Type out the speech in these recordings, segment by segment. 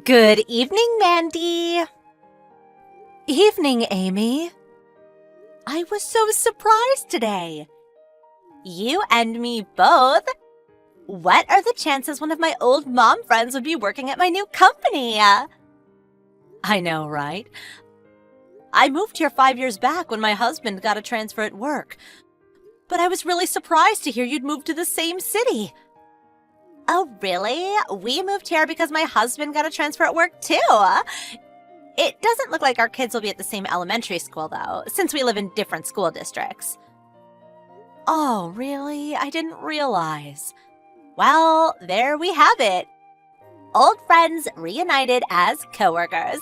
Good evening, Mandy. Evening, Amy. I was so surprised today. You and me both. What are the chances one of my old mom friends would be working at my new company? I know, right? I moved here 5 years back when my husband got a transfer at work. But I was really surprised to hear you'd moved to the same city. Oh, really? We moved here because my husband got a transfer at work, too. It doesn't look like our kids will be at the same elementary school, though, since we live in different school districts. Oh, really? I didn't realize. Well, there we have it. Old friends reunited as coworkers.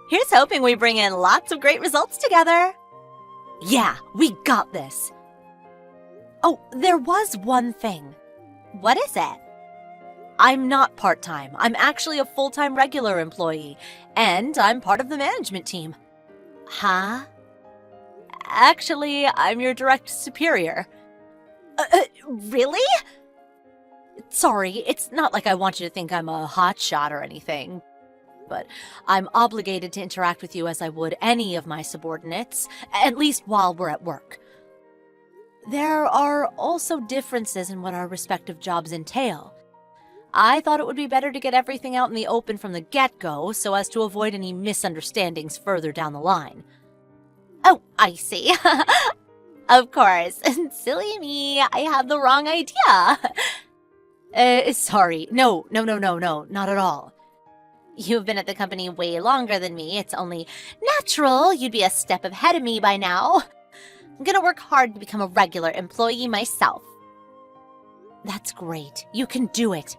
Here's hoping we bring in lots of great results together. Yeah, we got this. Oh, there was one thing. What is it? I'm not part-time. I'm actually a full-time regular employee, and I'm part of the management team. Huh? Actually, I'm your direct superior. Really? Sorry, it's not like I want you to think I'm a hotshot or anything, but I'm obligated to interact with you as I would any of my subordinates, at least while we're at work. There are also differences in what our respective jobs entail. I thought it would be better to get everything out in the open from the get-go so as to avoid any misunderstandings further down the line. Oh, I see. Of course. Silly me, I had the wrong idea. Sorry. No, not at all. You've been at the company way longer than me. It's only natural you'd be a step ahead of me by now. I'm gonna work hard to become a regular employee myself. That's great. You can do it.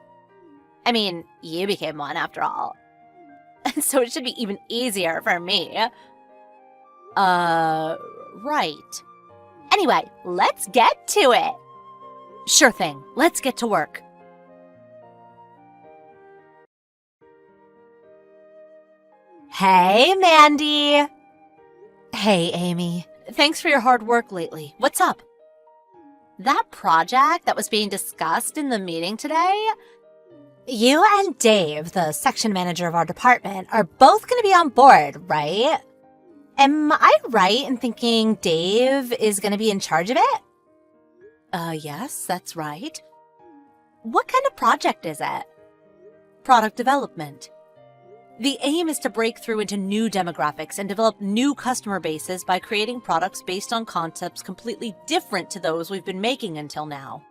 I mean, you became one after all. So it should be even easier for me. Right. Anyway, let's get to it. Sure thing. Let's get to work. Hey, Mandy. Hey, Amy. Thanks for your hard work lately. What's up? That project that was being discussed in the meeting today? You and Dave, the section manager of our department, are both going to be on board, right? Am I right in thinking Dave is going to be in charge of it? Yes, that's right. What kind of project is it? Product development. The aim is to break through into new demographics and develop new customer bases by creating products based on concepts completely different to those we've been making until now.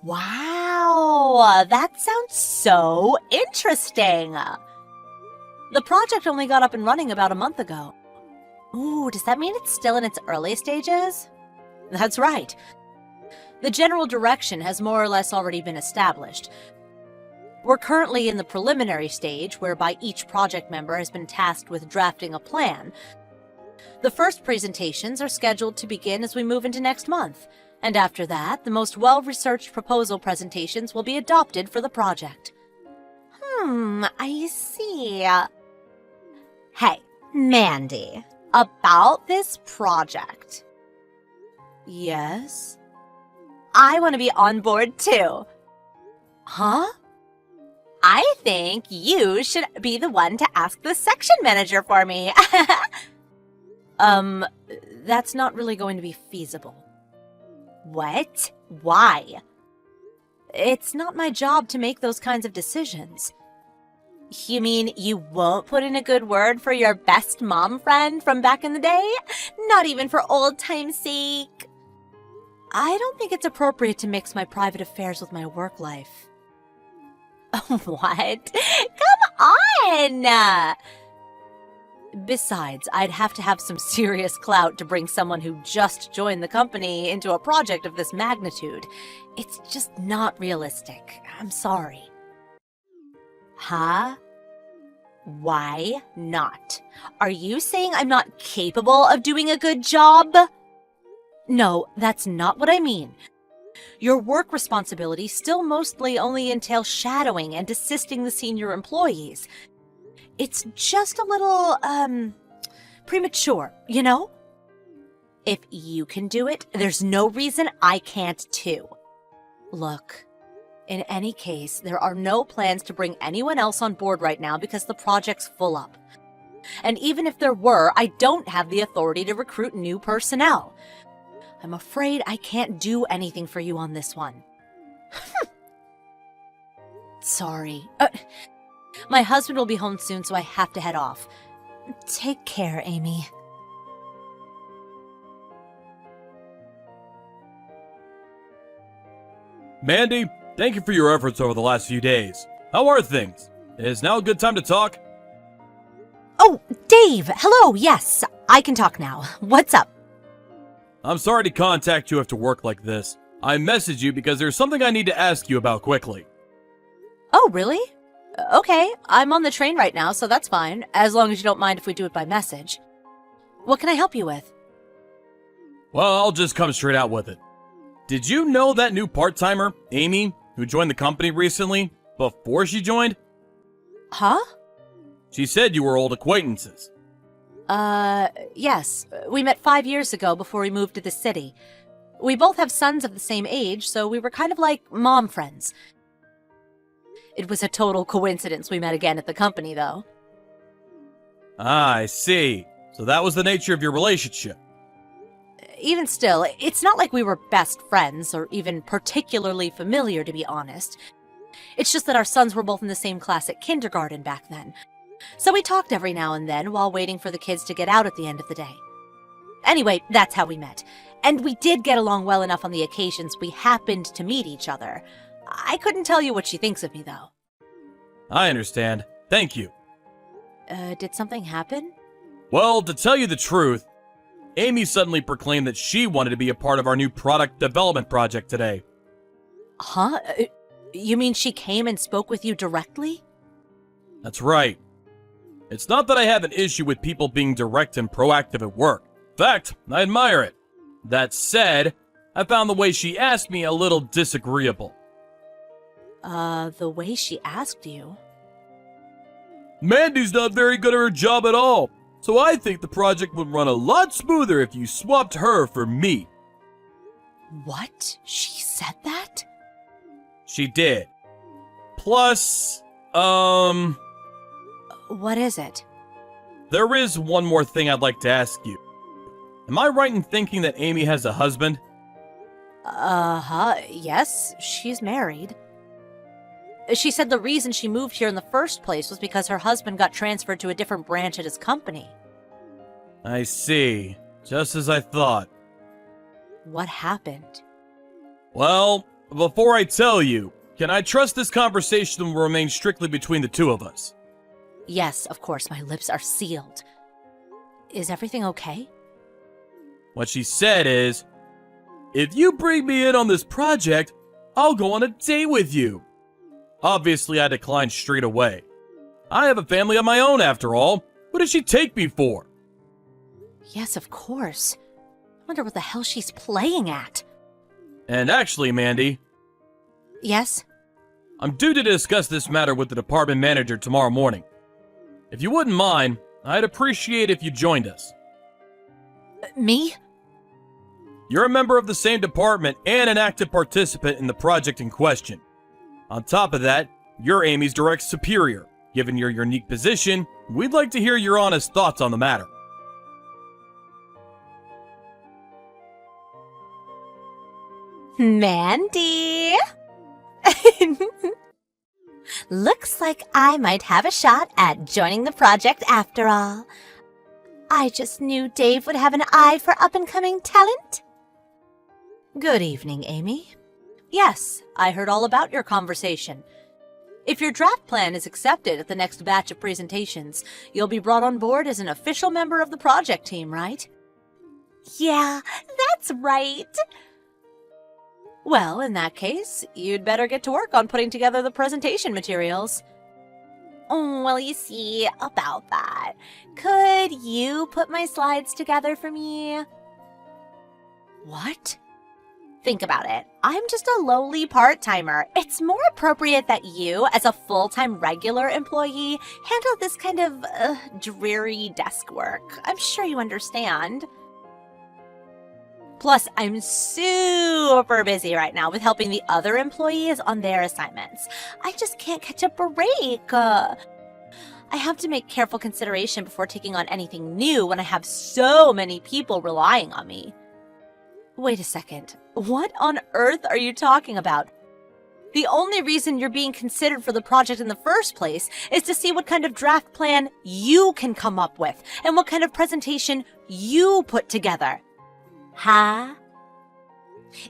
Wow, that sounds so interesting. The project only got up and running about a month ago. Ooh, does that mean it's still in its early stages? That's right. The general direction has more or less already been established. We're currently in the preliminary stage, whereby each project member has been tasked with drafting a plan. The first presentations are scheduled to begin as we move into next month, and after that, the most well-researched proposal presentations will be adopted for the project. I see. Hey, Mandy, about this project. Yes? I want to be on board too. Huh? I think you should be the one to ask the section manager for me. That's not really going to be feasible. What? Why? It's not my job to make those kinds of decisions. You mean you won't put in a good word for your best mom friend from back in the day? Not even for old time's sake? I don't think it's appropriate to mix my private affairs with my work life. What? Come on! Besides, I'd have to have some serious clout to bring someone who just joined the company into a project of this magnitude. It's just not realistic. I'm sorry. Huh? Why not? Are you saying I'm not capable of doing a good job? No, that's not what I mean. Your work responsibilities still mostly only entail shadowing and assisting the senior employees. It's just a little, premature, you know? If you can do it, there's no reason I can't too. Look, In any case, there are no plans to bring anyone else on board right now because the project's full up. And even if there were, I don't have the authority to recruit new personnel. I'm afraid I can't do anything for you on this one. Sorry. My husband will be home soon, so I have to head off. Take care, Amy. Mandy, thank you for your efforts over the last few days. How are things? Is now a good time to talk? Oh, Dave! Hello, yes, I can talk now. What's up? I'm sorry to contact you after work like this. I messaged you because there's something I need to ask you about quickly. Oh, really? Okay, I'm on the train right now, so that's fine, as long as you don't mind if we do it by message. What can I help you with? Well, I'll just come straight out with it. Did you know that new part-timer, Amy, who joined the company recently, before she joined? Huh? She said you were old acquaintances. Yes. We met 5 years ago before we moved to the city. We both have sons of the same age, so we were kind of like mom friends. It was a total coincidence we met again at the company, though. Ah, I see. So that was the nature of your relationship. Even still, it's not like we were best friends, or even particularly familiar, to be honest. It's just that our sons were both in the same class at kindergarten back then. So we talked every now and then while waiting for the kids to get out at the end of the day. Anyway, that's how we met. And we did get along well enough on the occasions we happened to meet each other. I couldn't tell you what she thinks of me, though. I understand. Thank you. Did something happen? Well, to tell you the truth, Amy suddenly proclaimed that she wanted to be a part of our new product development project today. Huh? You mean she came and spoke with you directly? That's right. It's not that I have an issue with people being direct and proactive at work. In fact, I admire it. That said, I found the way she asked me a little disagreeable. The way she asked you? Mandy's not very good at her job at all, so I think the project would run a lot smoother if you swapped her for me. What? She said that? She did. Plus, What is it? there is one more thing I'd like to ask you. Am I right in thinking that Amy has a husband? Yes, she's married. She said the reason she moved here in the first place was because her husband got transferred to a different branch at his company. I see. Just as I thought. What happened? Well, before I tell you, can I trust this conversation will remain strictly between the two of us? Yes, of course, my lips are sealed. Is everything okay? What she said is, if you bring me in on this project, I'll go on a date with you. Obviously, I declined straight away. I have a family of my own after all. What did she take me for? Yes, of course. I wonder what the hell she's playing at. And actually, Mandy, Yes? I'm due to discuss this matter with the department manager tomorrow morning. If you wouldn't mind, I'd appreciate if you joined us. Me? You're a member of the same department and an active participant in the project in question. On top of that, you're Amy's direct superior. Given your unique position, we'd like to hear your honest thoughts on the matter. Mandy! Looks like I might have a shot at joining the project after all. I just knew Dave would have an eye for up-and-coming talent. Good evening, Amy. Yes, I heard all about your conversation. If your draft plan is accepted at the next batch of presentations, you'll be brought on board as an official member of the project team, right? Yeah, that's right. Well, in that case, you'd better get to work on putting together the presentation materials. Well, you see, about that. Could you put my slides together for me? What? Think about it. I'm just a lowly part-timer. It's more appropriate that you, as a full-time regular employee, handle this kind of dreary desk work. I'm sure you understand. Plus, I'm super busy right now with helping the other employees on their assignments. I just can't catch a break. I have to make careful consideration before taking on anything new when I have so many people relying on me. Wait a second. What on earth are you talking about? The only reason you're being considered for the project in the first place is to see what kind of draft plan you can come up with and what kind of presentation you put together. Huh?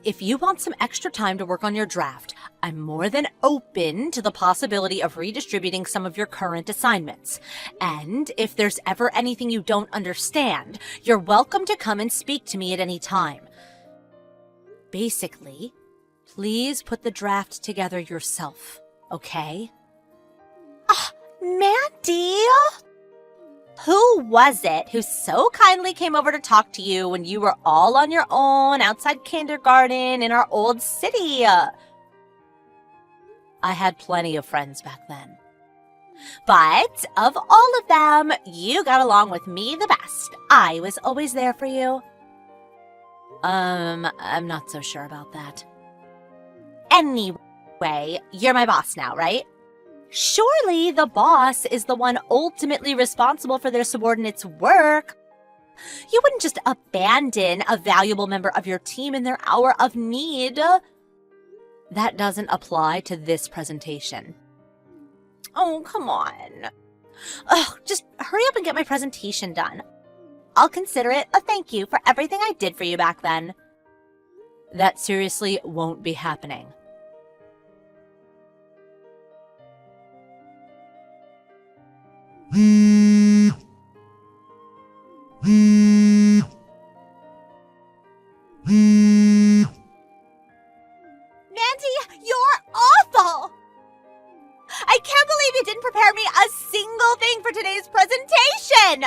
If you want some extra time to work on your draft, I'm more than open to the possibility of redistributing some of your current assignments. And if there's ever anything you don't understand, you're welcome to come and speak to me at any time. Basically, please put the draft together yourself, okay? Mandy! Who was it who so kindly came over to talk to you when you were all on your own outside kindergarten in our old city? I had plenty of friends back then. But of all of them, you got along with me the best. I was always there for you. I'm not so sure about that. Anyway, you're my boss now, right? Surely the boss is the one ultimately responsible for their subordinates' work. You wouldn't just abandon a valuable member of your team in their hour of need. That doesn't apply to this presentation. Oh, come on. Just hurry up and get my presentation done. I'll consider it a thank you for everything I did for you back then. That seriously won't be happening. Mandy, you're awful! I can't believe you didn't prepare me a single thing for today's presentation!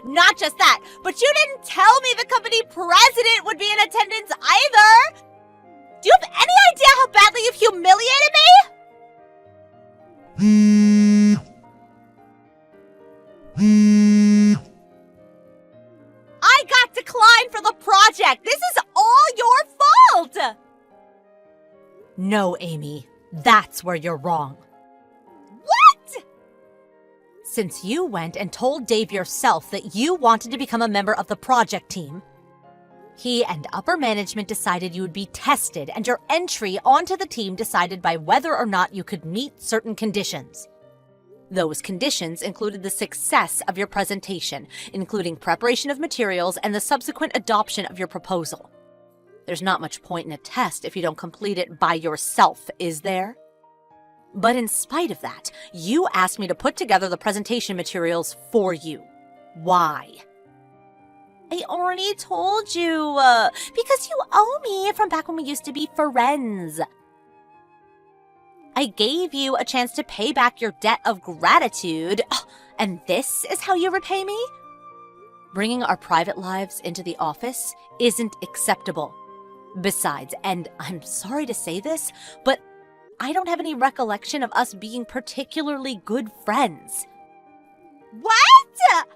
Not just that, but you didn't tell me the company president would be in attendance either! Do you have any idea how badly you've humiliated me? I got declined for the project! This is all your fault! No, Amy, that's where you're wrong. What? Since you went and told Dave yourself that you wanted to become a member of the project team, he and upper management decided you would be tested and your entry onto the team decided by whether or not you could meet certain conditions. Those conditions included the success of your presentation, including preparation of materials and the subsequent adoption of your proposal. There's not much point in a test if you don't complete it by yourself, is there? But in spite of that, you asked me to put together the presentation materials for you. Why? I already told you, because you owe me from back when we used to be friends. I gave you a chance to pay back your debt of gratitude, and this is how you repay me? Bringing our private lives into the office isn't acceptable. Besides, and I'm sorry to say this, but I don't have any recollection of us being particularly good friends. What?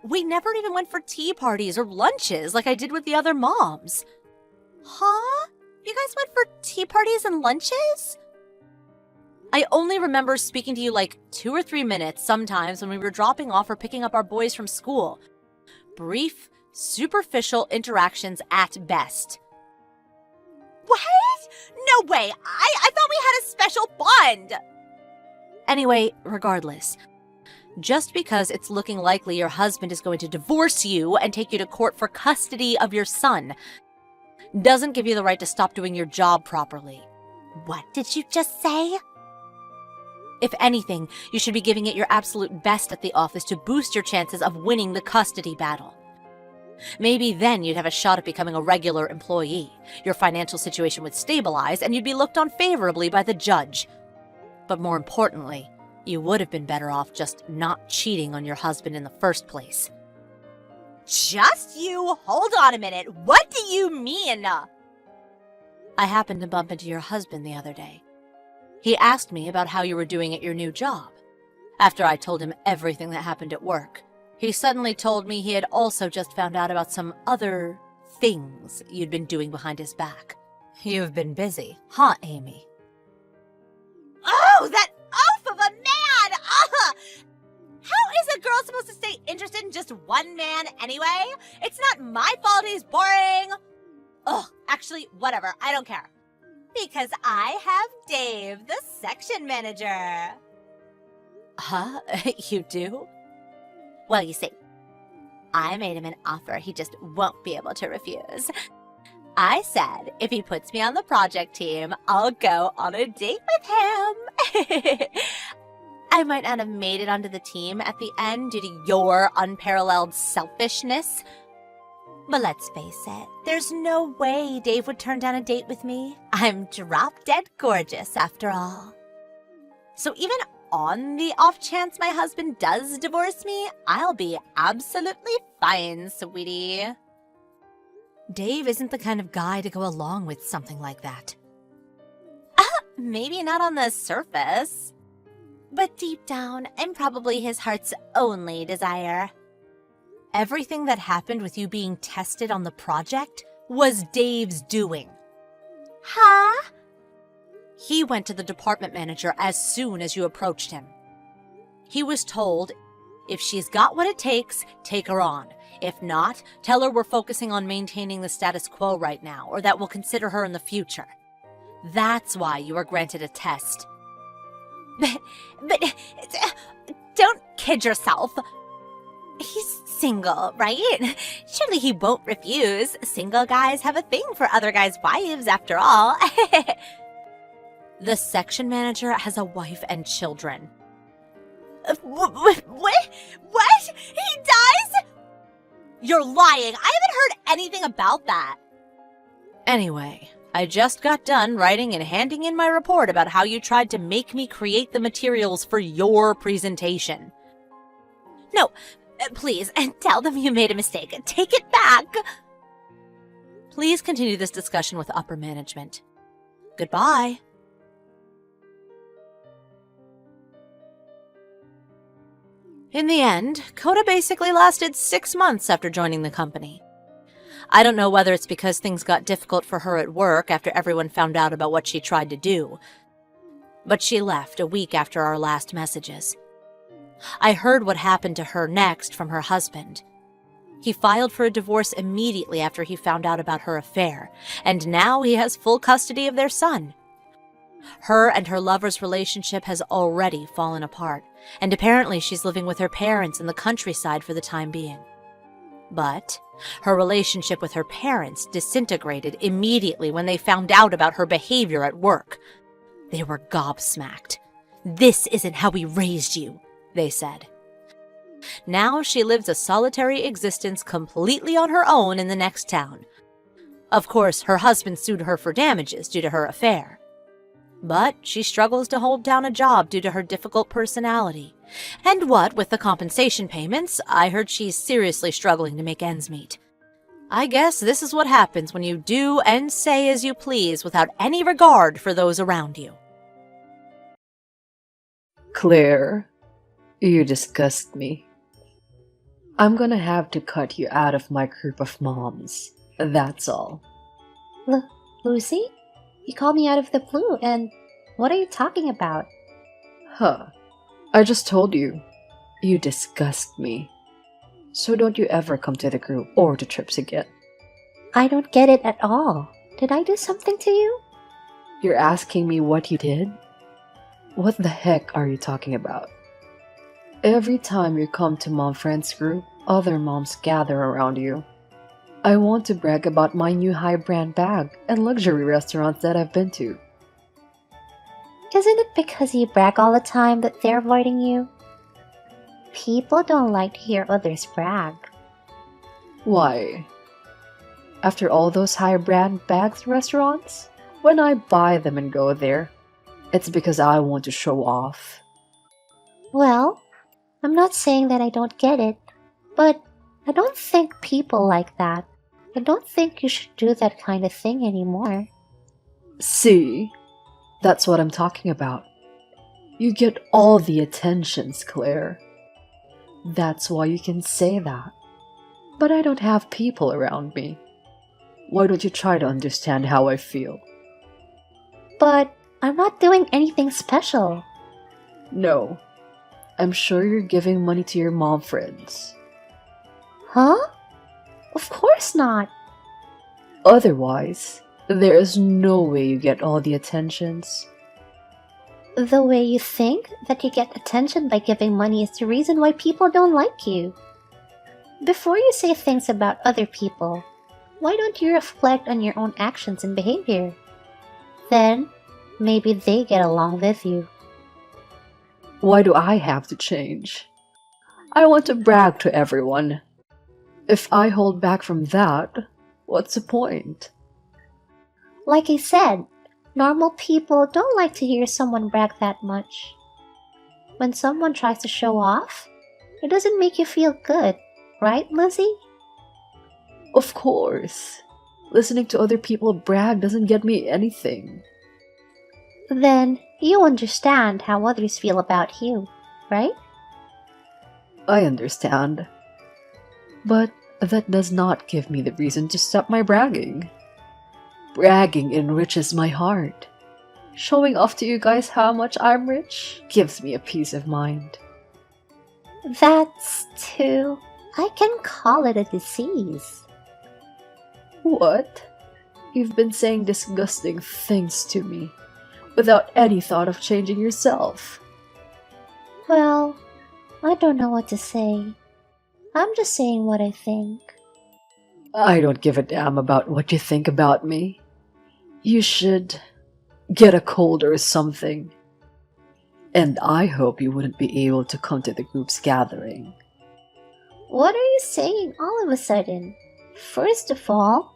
We never even went for tea parties or lunches like I did with the other moms. Huh? You guys went for tea parties and lunches? I only remember speaking to you like 2 or 3 minutes sometimes when we were dropping off or picking up our boys from school. Brief, superficial interactions at best. What? No way! I thought we had a special bond! Anyway, regardless, just because it's looking likely your husband is going to divorce you and take you to court for custody of your son doesn't give you the right to stop doing your job properly. What did you just say? If anything, you should be giving it your absolute best at the office to boost your chances of winning the custody battle. Maybe then you'd have a shot at becoming a regular employee. Your financial situation would stabilize and you'd be looked on favorably by the judge. But more importantly, you would have been better off just not cheating on your husband in the first place. Just you? Hold on a minute. What do you mean? I happened to bump into your husband the other day. He asked me about how you were doing at your new job. After I told him everything that happened at work, he suddenly told me he had also just found out about some other things you'd been doing behind his back. You've been busy, huh, Amy? Oh, that oaf of a man! Ugh! How is a girl supposed to stay interested in just one man anyway? It's not my fault he's boring. Ugh, actually, whatever, I don't care. Because I have Dave, the section manager. Huh? You do? Well, you see, I made him an offer he just won't be able to refuse. I said if he puts me on the project team, I'll go on a date with him. I might not have made it onto the team at the end due to your unparalleled selfishness. But let's face it, there's no way Dave would turn down a date with me. I'm drop-dead gorgeous, after all. So even on the off chance my husband does divorce me, I'll be absolutely fine, sweetie. Dave isn't the kind of guy to go along with something like that. Maybe not on the surface. But deep down, I'm probably his heart's only desire. Everything that happened with you being tested on the project was Dave's doing. Huh? He went to the department manager as soon as you approached him. He was told, if she's got what it takes, take her on. If not, tell her we're focusing on maintaining the status quo right now, or that we'll consider her in the future. That's why you were granted a test. But don't kid yourself. He's single, right? Surely he won't refuse. Single guys have a thing for other guys' wives, after all. The section manager has a wife and children. What? He does? You're lying. I haven't heard anything about that. Anyway, I just got done writing and handing in my report about how you tried to make me create the materials for your presentation. No, please, and tell them you made a mistake. Take it back. Please continue this discussion with upper management. Goodbye. In the end, Coda basically lasted 6 months after joining the company. I don't know whether it's because things got difficult for her at work after everyone found out about what she tried to do, but she left a week after our last messages. I heard what happened to her next from her husband. He filed for a divorce immediately after he found out about her affair, and now he has full custody of their son. Her and her lover's relationship has already fallen apart, and apparently she's living with her parents in the countryside for the time being. But her relationship with her parents disintegrated immediately when they found out about her behavior at work. They were gobsmacked. "This isn't how we raised you," they said. Now she lives a solitary existence completely on her own in the next town. Of course, her husband sued her for damages due to her affair. But she struggles to hold down a job due to her difficult personality. And what with the compensation payments, I heard she's seriously struggling to make ends meet. I guess this is what happens when you do and say as you please without any regard for those around you. Claire, you disgust me. I'm gonna have to cut you out of my group of moms. That's all. Lucy? You called me out of the blue, and what are you talking about? Huh. I just told you. You disgust me. So don't you ever come to the group or to trips again. I don't get it at all. Did I do something to you? You're asking me what you did? What the heck are you talking about? Every time you come to Mom Friends group, other moms gather around you. I want to brag about my new high-brand bag and luxury restaurants that I've been to. Isn't it because you brag all the time that they're avoiding you? People don't like to hear others brag. Why? After all those high-brand bags and restaurants, when I buy them and go there, it's because I want to show off. Well, I'm not saying that I don't get it, but I don't think people like that. I don't think you should do that kind of thing anymore. See? That's what I'm talking about. You get all the attentions, Claire. That's why you can say that. But I don't have people around me. Why don't you try to understand how I feel? But I'm not doing anything special. No. I'm sure you're giving money to your mom friends. Huh? Of course not. Otherwise, there is no way you get all the attentions. The way you think that you get attention by giving money is the reason why people don't like you. Before you say things about other people, why don't you reflect on your own actions and behavior? Then, maybe they get along with you. Why do I have to change? I want to brag to everyone. If I hold back from that, what's the point? Like I said, normal people don't like to hear someone brag that much. When someone tries to show off, it doesn't make you feel good, right, Lizzie? Of course. Listening to other people brag doesn't get me anything. Then you understand how others feel about you, right? I understand. But that does not give me the reason to stop my bragging. Bragging enriches my heart. Showing off to you guys how much I'm rich gives me a peace of mind. That's too... I can call it a disease. What? You've been saying disgusting things to me without any thought of changing yourself. Well, I don't know what to say. I'm just saying what I think. I don't give a damn about what you think about me. You should get a cold or something. And I hope you wouldn't be able to come to the group's gathering. What are you saying all of a sudden? First of all,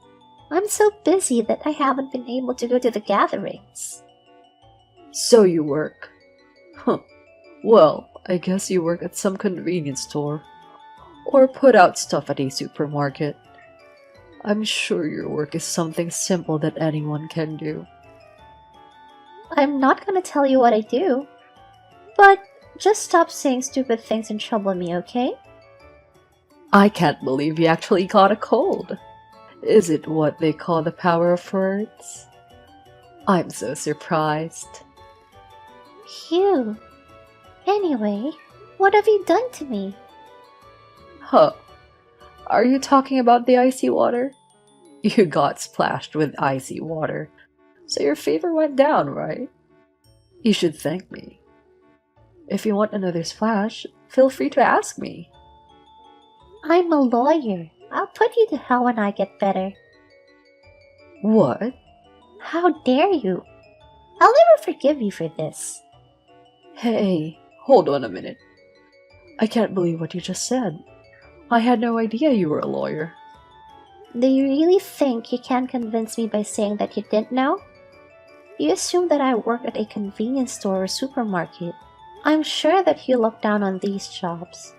I'm so busy that I haven't been able to go to the gatherings. So you work. Huh. Well, I guess you work at some convenience store. Or put out stuff at a supermarket. I'm sure your work is something simple that anyone can do. I'm not gonna tell you what I do. But just stop saying stupid things and trouble me, okay? I can't believe you actually caught a cold. Is it what they call the power of words? I'm so surprised. Phew. Anyway, what have you done to me? Huh. Are you talking about the icy water? You got splashed with icy water, so your fever went down, right? You should thank me. If you want another splash, feel free to ask me. I'm a lawyer. I'll put you to hell when I get better. What? How dare you? I'll never forgive you for this. Hey, hold on a minute. I can't believe what you just said. I had no idea you were a lawyer. Do you really think you can convince me by saying that you didn't know? You assume that I work at a convenience store or supermarket. I'm sure that you look down on these jobs.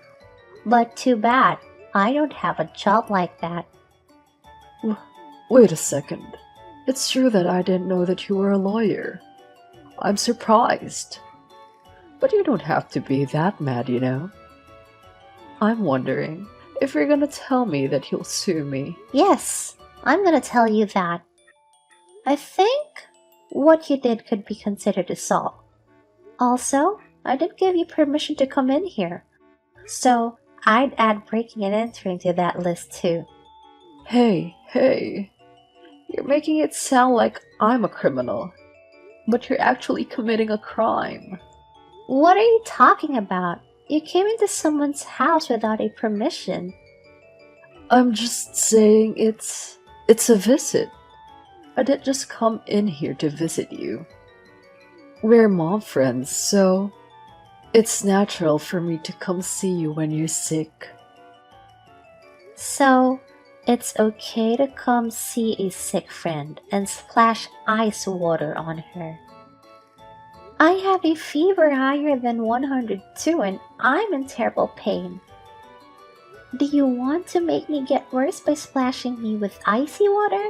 But too bad, I don't have a job like that. Wait a second. It's true that I didn't know that you were a lawyer. I'm surprised. But you don't have to be that mad, you know. I'm wondering if you're gonna tell me that you'll sue me. Yes, I'm gonna tell you that. I think what you did could be considered assault. Also, I did give you permission to come in here. So, I'd add breaking and entering to that list too. Hey, you're making it sound like I'm a criminal, but you're actually committing a crime. What are you talking about? You came into someone's house without a permission. I'm just saying it's a visit. I didn't just come in here to visit you. We're mom friends, so it's natural for me to come see you when you're sick. So, it's okay to come see a sick friend and splash ice water on her. I have a fever higher than 102 and I'm in terrible pain. Do you want to make me get worse by splashing me with icy water?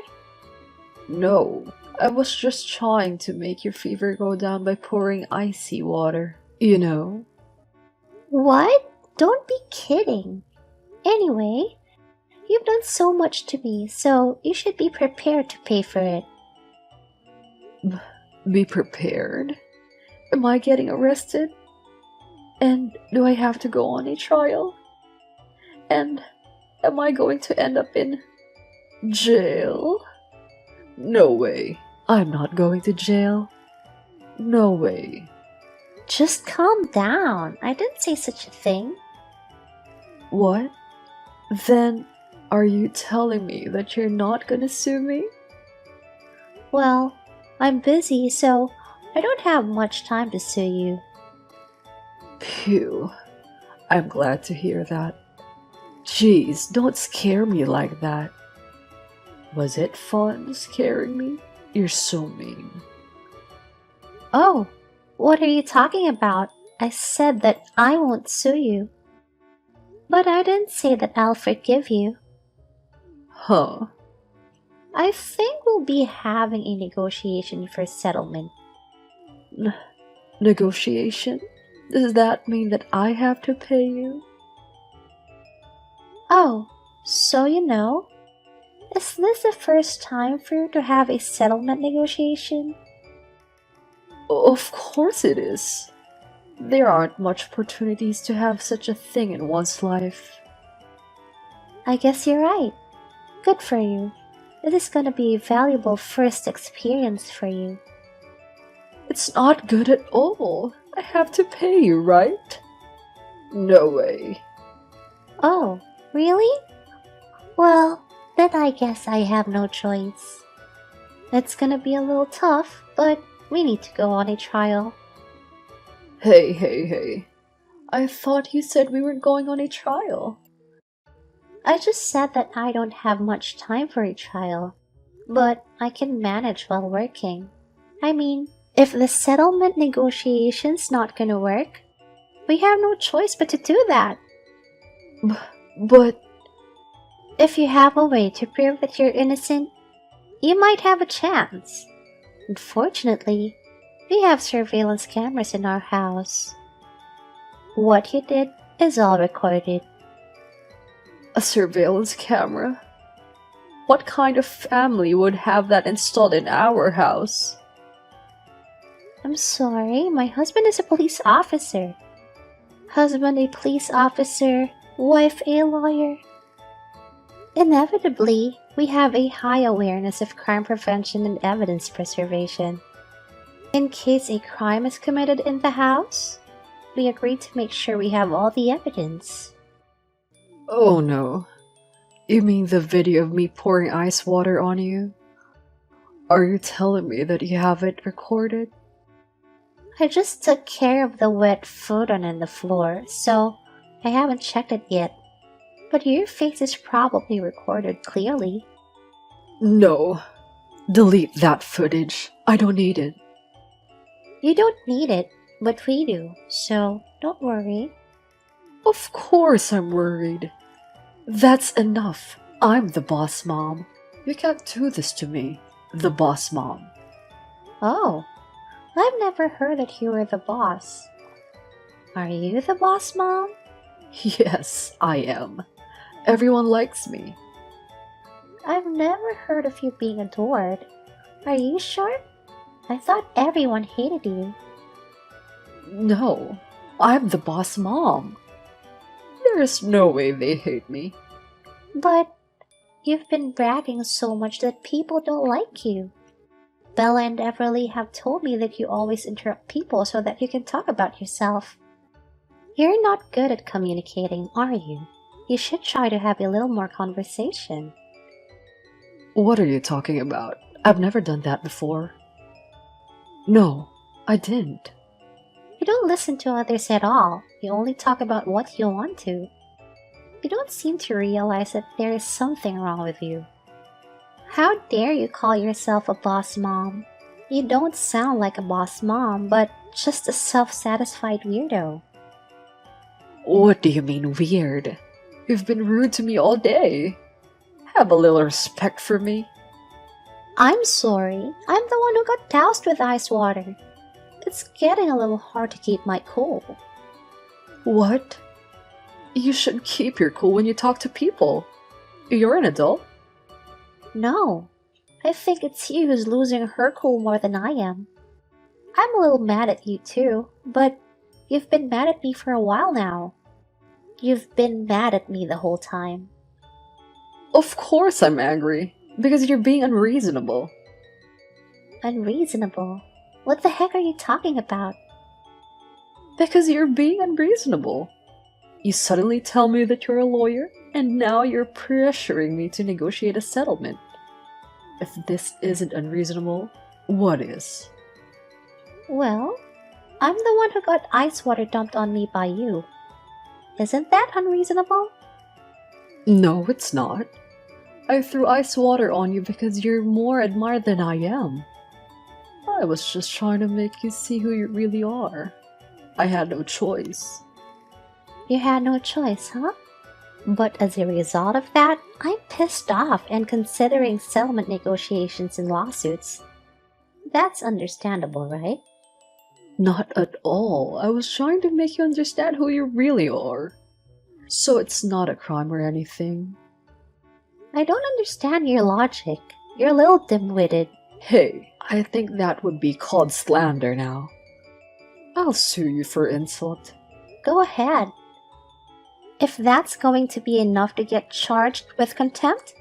No, I was just trying to make your fever go down by pouring icy water, you know? What? Don't be kidding. Anyway, You've done so much to me, so you should be prepared to pay for it. Be prepared? Am I getting arrested? And do I have to go on a trial? And am I going to end up in jail? No way. I'm not going to jail. No way. Just calm down. I didn't say such a thing. What? Then are you telling me that you're not gonna sue me? Well, I'm busy, so I don't have much time to sue you. Phew. I'm glad to hear that. Jeez, don't scare me like that. Was it fun scaring me? You're so mean. Oh, what are you talking about? I said that I won't sue you. But I didn't say that I'll forgive you. Huh. I think we'll be having a negotiation for settlement. Negotiation? Does that mean that I have to pay you? Oh, so you know? Is this the first time for you to have a settlement negotiation? Of course it is. There aren't much opportunities to have such a thing in one's life. I guess you're right. Good for you. This is gonna be a valuable first experience for you. It's not good at all. I have to pay you, right? No way. Oh, really? Well, then I guess I have no choice. It's gonna be a little tough, but we need to go on a trial. Hey. I thought you said we weren't going on a trial. I just said that I don't have much time for a trial, but I can manage while working. I mean, if the settlement negotiation's not gonna work, we have no choice but to do that. But If you have a way to prove that you're innocent, you might have a chance. Unfortunately, we have surveillance cameras in our house. What you did is all recorded. a surveillance camera? What kind of family would have that installed in our house? I'm sorry, my husband is a police officer. Husband a police officer, wife a lawyer. Inevitably, we have a high awareness of crime prevention and evidence preservation. In case a crime is committed in the house, we agree to make sure we have all the evidence. Oh no. You mean the video of me pouring ice water on you? Are you telling me that you have it recorded? I just took care of the wet food on the floor, so I haven't checked it yet. But your face is probably recorded clearly. No. Delete that footage. I don't need it. You don't need it, but we do, so don't worry. Of course I'm worried. That's enough. I'm the boss mom. You can't do this to me, the boss mom. Oh, I've never heard that you were the boss. Are you the boss, Mom? Yes, I am. Everyone likes me. I've never heard of you being adored. Are you sure? I thought everyone hated you. No, I'm the boss mom. There is no way they hate me. But you've been bragging so much that people don't like you. Bella and Everly have told me that you always interrupt people so that you can talk about yourself. You're not good at communicating, are you? You should try to have a little more conversation. What are you talking about? I've never done that before. No, I didn't. You don't listen to others at all. You only talk about what you want to. You don't seem to realize that there is something wrong with you. How dare you call yourself a boss mom? You don't sound like a boss mom, but just a self-satisfied weirdo. What do you mean weird? You've been rude to me all day. Have a little respect for me. I'm sorry. I'm the one who got doused with ice water. It's getting a little hard to keep my cool. What? You should keep your cool when you talk to people. You're an adult? No, I think it's you who's losing her cool more than I am. I'm a little mad at you too, but you've been mad at me for a while now. You've been mad at me the whole time. Of course I'm angry, because you're being unreasonable. Unreasonable? What the heck are you talking about? Because you're being unreasonable. You suddenly tell me that you're a lawyer, and now you're pressuring me to negotiate a settlement. If this isn't unreasonable, what is? Well, I'm the one who got ice water dumped on me by you. Isn't that unreasonable? No, it's not. I threw ice water on you because you're more admired than I am. I was just trying to make you see who you really are. I had no choice. You had no choice, huh? But as a result of that, I'm pissed off and considering settlement negotiations and lawsuits. That's understandable, right? Not at all. I was trying to make you understand who you really are. So it's not a crime or anything. I don't understand your logic. You're a little dim-witted. Hey, I think that would be called slander now. I'll sue you for insult. Go ahead. If that's going to be enough to get charged with contempt,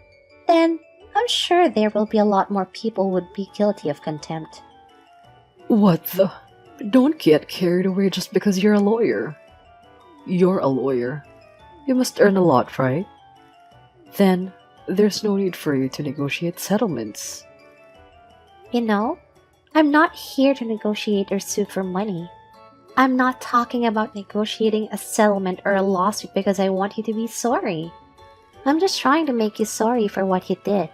then I'm sure there will be a lot more people who would be guilty of contempt. What the? Don't get carried away just because you're a lawyer. You're a lawyer. You must earn a lot, right? Then, there's no need for you to negotiate settlements. You know, I'm not here to negotiate or sue for money. I'm not talking about negotiating a settlement or a lawsuit because I want you to be sorry. I'm just trying to make you sorry for what you did.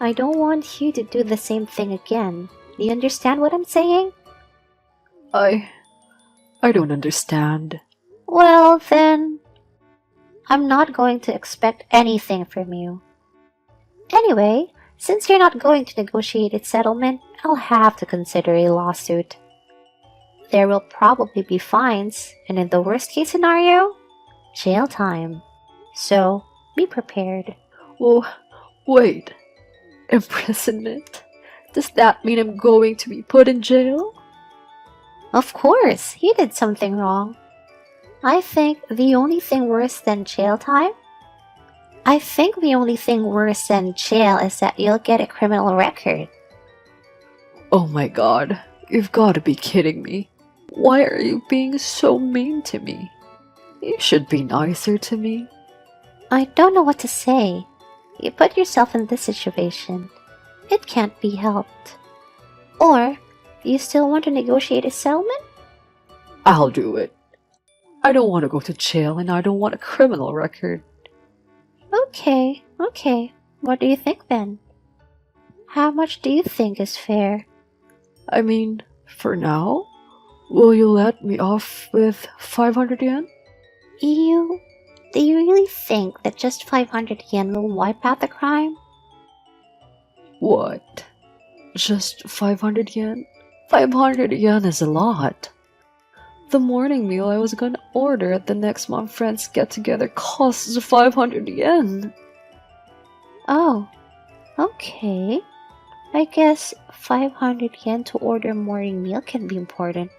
I don't want you to do the same thing again. Do you understand what I'm saying? I don't understand. Well, then, I'm not going to expect anything from you. Anyway, since you're not going to negotiate a settlement, I'll have to consider a lawsuit. There will probably be fines, and in the worst case scenario, jail time. So, be prepared. Oh, wait. Imprisonment? Does that mean I'm going to be put in jail? Of course, you did something wrong. I think the only thing worse than jail is that you'll get a criminal record. Oh my god, you've got to be kidding me. Why are you being so mean to me? You should be nicer to me. I don't know what to say. You put yourself in this situation. It can't be helped. Or, you still want to negotiate a settlement? I'll do it. I don't want to go to jail and I don't want a criminal record. Okay. What do you think then? How much do you think is fair? I mean, for now, will you let me off with 500 yen? Do you really think that just 500 yen will wipe out the crime? What? Just 500 yen? 500 yen is a lot. The morning meal I was gonna order at the next mom friends get together costs 500 yen. Oh, okay. I guess 500 yen to order a morning meal can be important.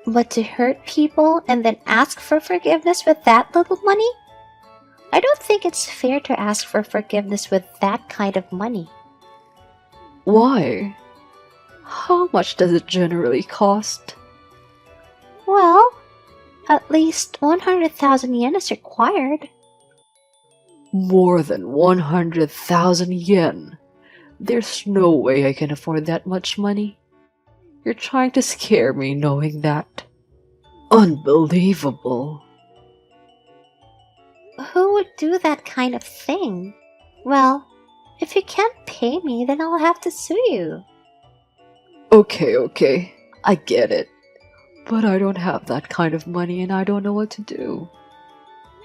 But to hurt people and then ask for forgiveness with that little money? I don't think it's fair to ask for forgiveness with that kind of money. Why? How much does it generally cost? Well, at least 100,000 yen is required. More than 100,000 yen. There's no way I can afford that much money. You're trying to scare me knowing that. Unbelievable. Who would do that kind of thing? Well, if you can't pay me, then I'll have to sue you. Okay, I get it. But I don't have that kind of money and I don't know what to do.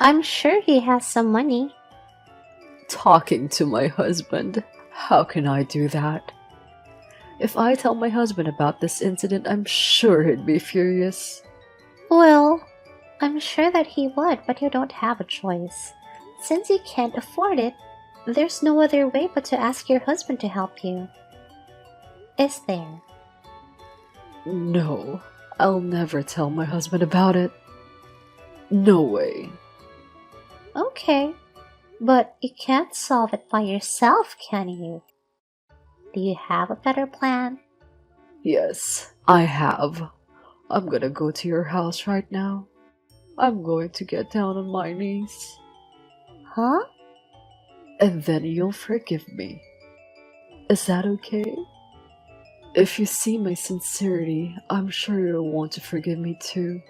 I'm sure he has some money. Talking to my husband. How can I do that? If I tell my husband about this incident, I'm sure he'd be furious. Well, I'm sure that he would, but you don't have a choice. Since you can't afford it, There's no other way but to ask your husband to help you. Is there? No, I'll never tell my husband about it. No way. Okay, but you can't solve it by yourself, can you? Do you have a better plan? Yes, I have. I'm gonna go to your house right now. I'm going to get down on my knees. Huh? And then you'll forgive me. Is that okay? If you see my sincerity, I'm sure you'll want to forgive me too.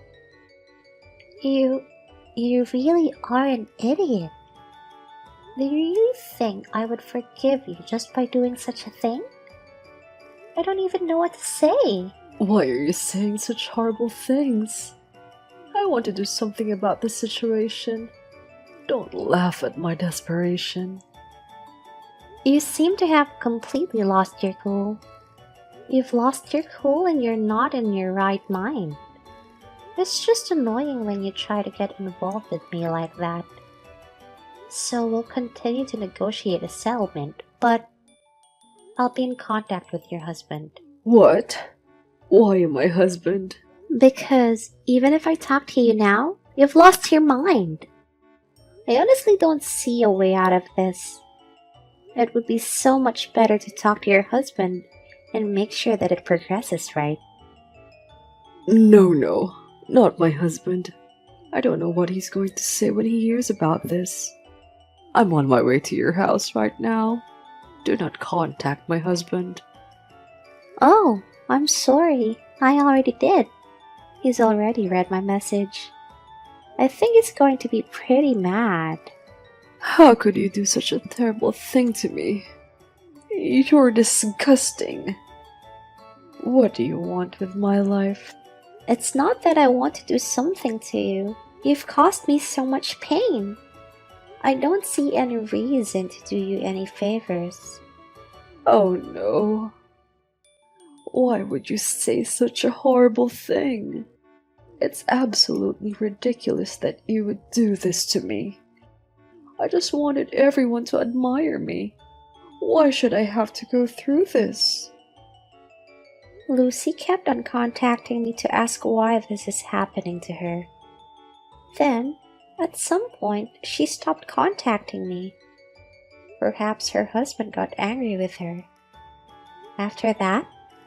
You really are an idiot. Do you really think I would forgive you just by doing such a thing? I don't even know what to say. Why are you saying such horrible things? I want to do something about the situation. Don't laugh at my desperation. You seem to have completely lost your cool. You've lost your cool and you're not in your right mind. It's just annoying when you try to get involved with me like that. So we'll continue to negotiate a settlement, but I'll be in contact with your husband. What? Why my husband? Because even if I talk to you now, you've lost your mind. I honestly don't see a way out of this. It would be so much better to talk to your husband and make sure that it progresses right. No, not my husband. I don't know what he's going to say when he hears about this. I'm on my way to your house right now. Do not contact my husband. Oh, I'm sorry. I already did. He's already read my message. I think he's going to be pretty mad. How could you do such a terrible thing to me? You're disgusting. What do you want with my life? It's not that I want to do something to you. You've caused me so much pain. I don't see any reason to do you any favors. Oh no. Why would you say such a horrible thing? It's absolutely ridiculous that you would do this to me. I just wanted everyone to admire me. Why should I have to go through this? Lucy kept on contacting me to ask why this is happening to her. Then, at some point, she stopped contacting me. Perhaps her husband got angry with her. After that,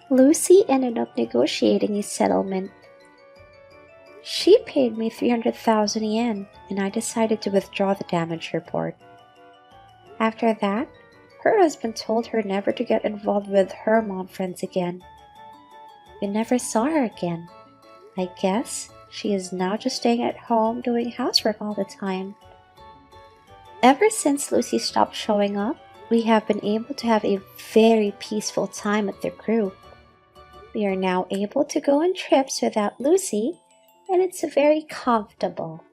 Lucy ended up negotiating a settlement. She paid me 300,000 yen, and I decided to withdraw the damage report. After that, her husband told her never to get involved with her mom friends again. We never saw her again. I guess she is now just staying at home doing housework all the time. Ever since Lucy stopped showing up, we have been able to have a very peaceful time with the group. We are now able to go on trips without Lucy, and it's very comfortable.